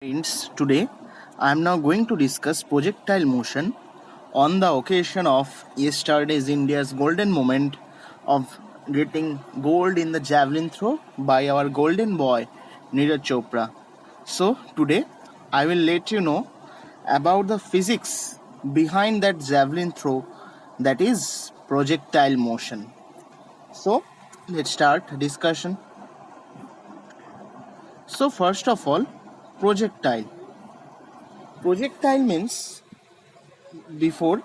Friends, today I am now going to discuss projectile motion on the occasion of yesterday's India's golden moment of getting gold in the javelin throw by our golden boy Neeraj Chopra. So today I will let you know about the physics behind that javelin throw, that is projectile motion. So let's start discussion. So first of all, projectile. Projectile means before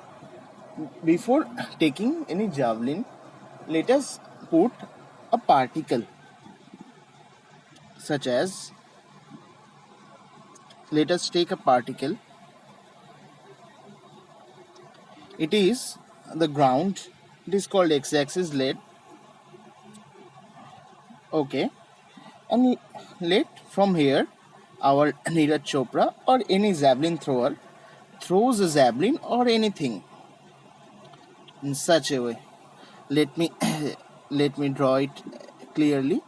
before taking any javelin, let us put a particle, such as, let us take a particle. It is the ground. It is called x-axis. Okay, and let from here our Neeraj Chopra or any javelin thrower throws a javelin or anything in such a way. Let me let me draw it clearly.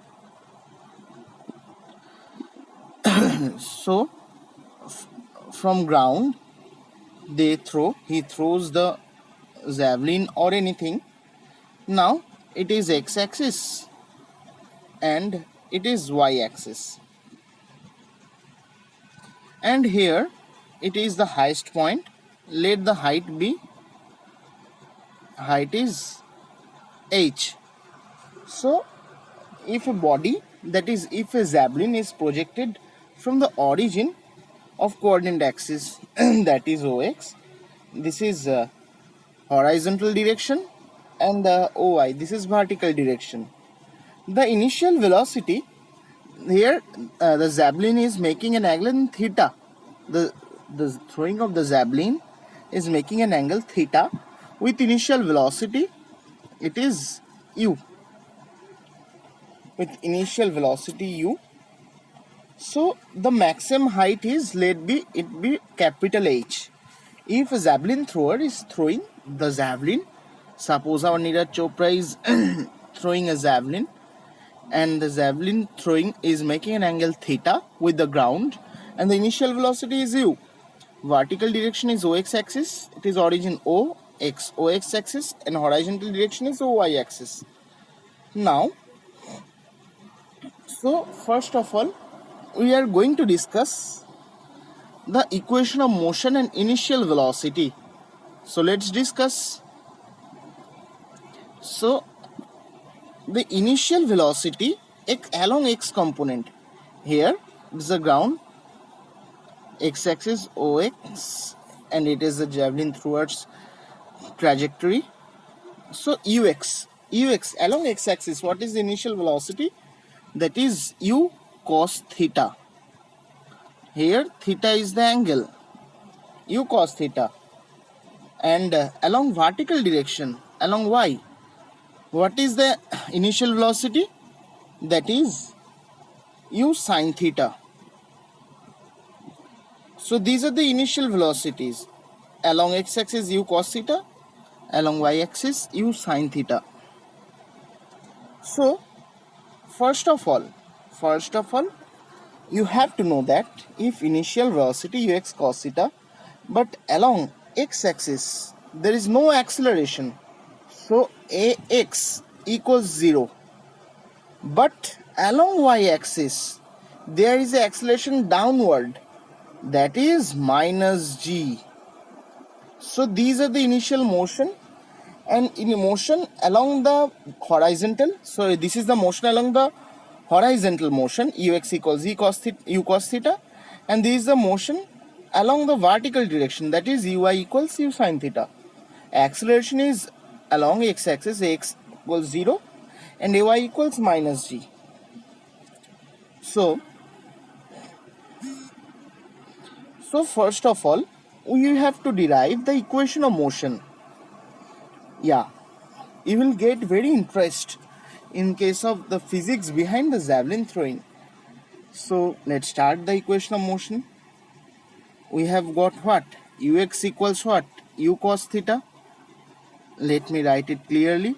So from ground he throws the javelin or anything. Now it is x-axis and it is y-axis, and here it is the highest point. Let the height is h. So if a body, that is if a javelin is projected from the origin of coordinate axis that is ox, this is horizontal direction, and oi, this is vertical direction. The initial velocity here, the javelin is making an angle in theta. The throwing of the javelin is making an angle theta with initial velocity. It is u. With initial velocity u. So the maximum height is, let be capital H. If a javelin thrower is throwing the javelin, suppose our Neeraj Chopra is throwing a javelin, and the javelin throwing is making an angle theta with the ground, and the initial velocity is u. Vertical direction is ox axis. It is origin o, ox axis, and horizontal direction is oy axis. Now, so first of all, we are going to discuss the equation of motion and initial velocity. So let's discuss. So the initial velocity along x component, here is the ground, x-axis ox, and it is the javelin thrower's trajectory. So ux along x-axis, what is the initial velocity? That is u cos theta. Here theta is the angle, u cos theta. And along vertical direction, along y, what is the initial velocity? That is u sin theta. So these are the initial velocities. Along x-axis u cos theta, along y-axis u sin theta. So first of all, you have to know that if initial velocity ux cos theta, but along x-axis there is no acceleration, so ax equals 0. But along y-axis there is an acceleration downward, that is minus g. So these are the initial motion, and in motion along the horizontal, so this is the motion along the horizontal motion, ux equals u cos theta, and this is the motion along the vertical direction, that is uy equals u sin theta. Acceleration is along x-axis, ax equals 0 and ay equals minus g. So first of all, we have to derive the equation of motion. Yeah, you will get very interest in case of the physics behind the javelin throwing. So let's start the equation of motion. We have got what? Ux equals what? U cos theta. Let me write it clearly.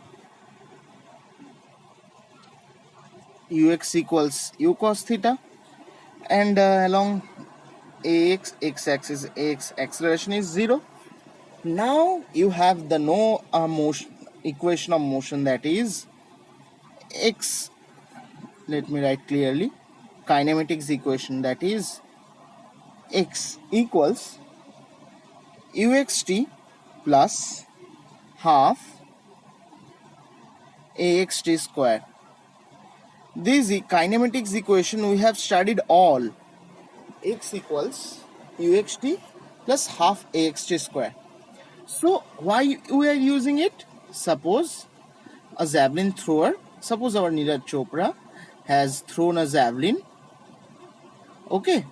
Ux equals u cos theta, and along ax, x-axis, ax acceleration is 0. Now you have the no motion equation of motion, that is x, let me write clearly, kinematics equation, that is x equals uxt plus half axt square. This kinematics equation we have studied all. X equals uxt plus half axt square. So why we are using it? Suppose a javelin thrower, suppose our Neeraj Chopra has thrown a javelin, okay,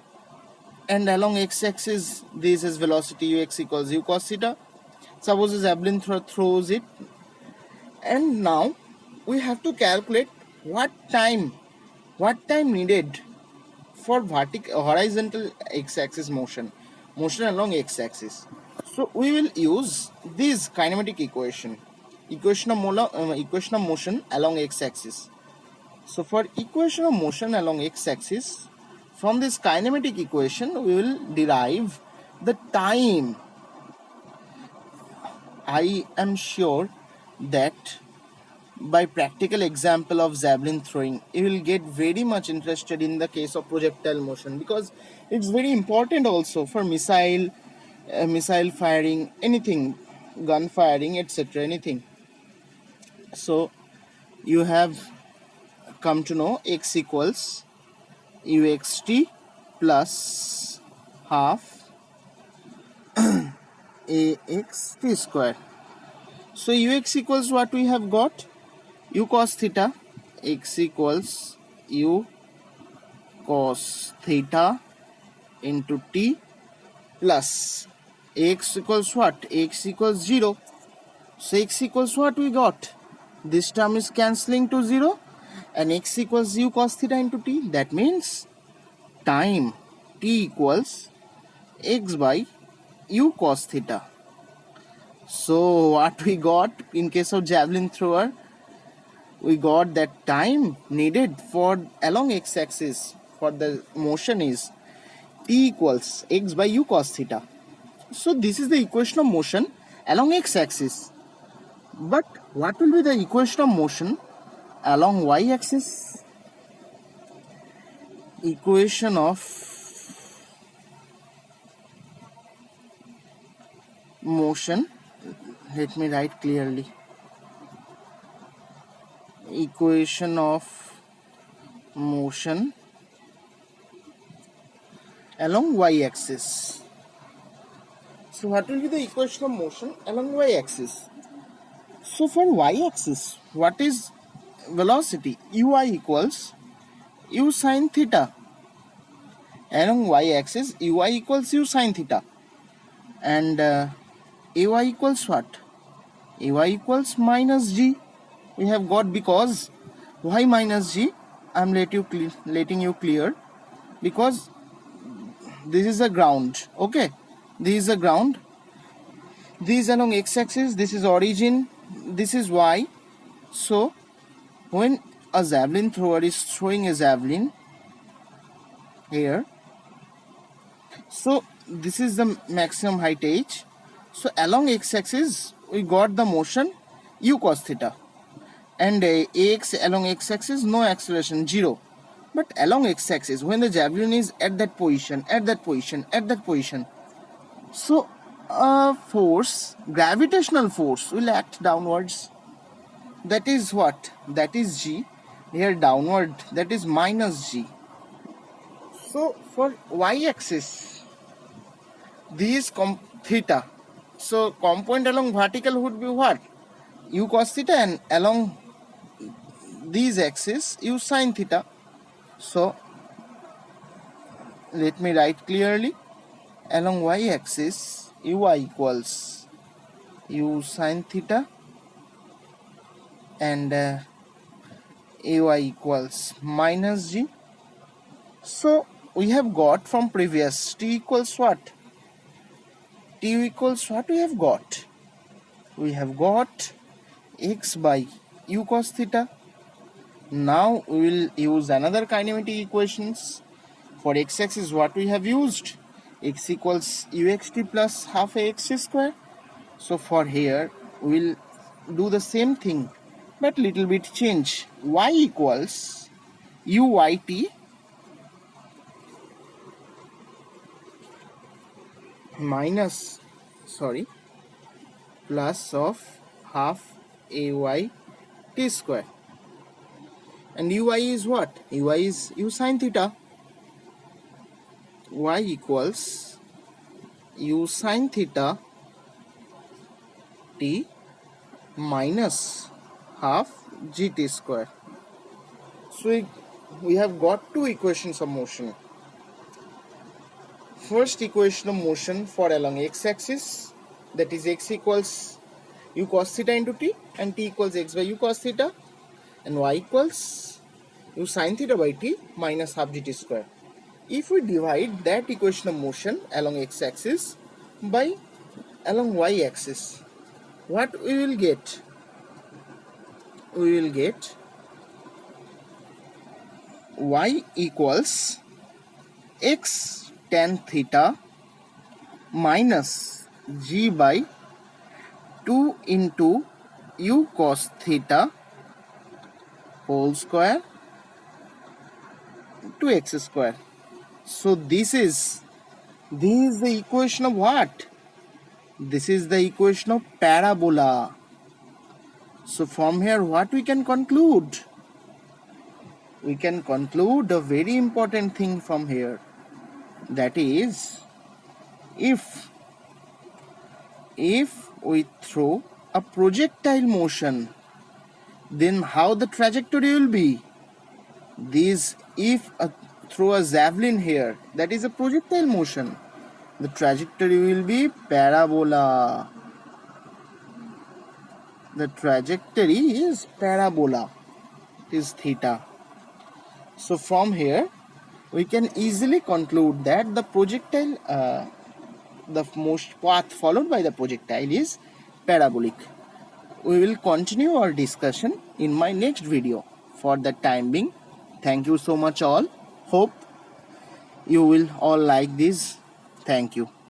and along x-axis this is velocity ux equals u cos theta. Suppose a javelin thrower throws it, and now we have to calculate what time needed for horizontal x-axis motion along x-axis. So we will use this kinematic equation of motion along x-axis. So for equation of motion along x-axis, from this kinematic equation we will derive the time. I am sure that by practical example of javelin throwing you will get very much interested in the case of projectile motion, because it's very important also for missile firing, anything, gun firing, etc., anything. So you have come to know x equals uxt plus half axt square. So ux equals what we have got? U cos theta. X equals u cos theta into t plus x equals what? X equals 0. So x equals what we got? This term is cancelling to 0, and x equals u cos theta into t. That means time t equals x by u cos theta. So what we got in case of javelin thrower? We got that time needed for along x-axis for the motion is t equals x by u cos theta. So this is the equation of motion along x-axis. But what will be the equation of motion along y-axis? Equation of motion, let me write clearly. Equation of motion along y-axis. So what will be the equation of motion along y-axis? So for y-axis, what is velocity? Ui equals u sin theta. Along y-axis, ui equals u sin theta. And ay equals what? Ay equals minus g. We have got, because why minus g? I am letting you clear, because this is a ground, okay, this is a ground, this is along x-axis, this is origin, this is y. So when a javelin thrower is throwing a javelin here, so this is the maximum height h. So along x-axis we got the motion u cos theta, and ax along x-axis no acceleration, 0. But along x-axis when the javelin is at that position, so a force, gravitational force, will act downwards. That is what? That is g. Here downward, that is minus g. So for y-axis, this theta. So component along vertical would be what? U cos theta, and along these axis u sin theta. So let me write clearly. Along y-axis, ui equals u sin theta, and ay equals minus g. So we have got from previous t equals what? T equals what we have got? We have got x by u cos theta. Now we will use another kinematic equations. For x-axis what we have used? x equals uxt plus half ax square. So for here we'll do the same thing but little bit change. Y equals uyt minus plus of half ay t square. And uy is what? Uy is u sine theta. Y equals u sine theta t minus half gt square. So we have got two equations of motion. First equation of motion for along x-axis, that is x equals u cos theta into t and t equals x by u cos theta, and y equals u sin theta by t minus half gt square. If we divide that equation of motion along x-axis by along y-axis, what we will get? We will get y equals x tan theta minus g by 2 into u cos theta whole square to x square. So this is the equation of what? This is the equation of parabola. So from here what we can conclude? We can conclude a very important thing from here. That is, if we throw a projectile motion, then how the trajectory will be? If throw a javelin here, that is a projectile motion, the trajectory will be parabola. The trajectory is parabola, it is theta. So from here we can easily conclude that the projectile, the most path followed by the projectile is parabolic. We will continue our discussion in my next video. For the time being, thank you so much all. Hope you will all like this. Thank you.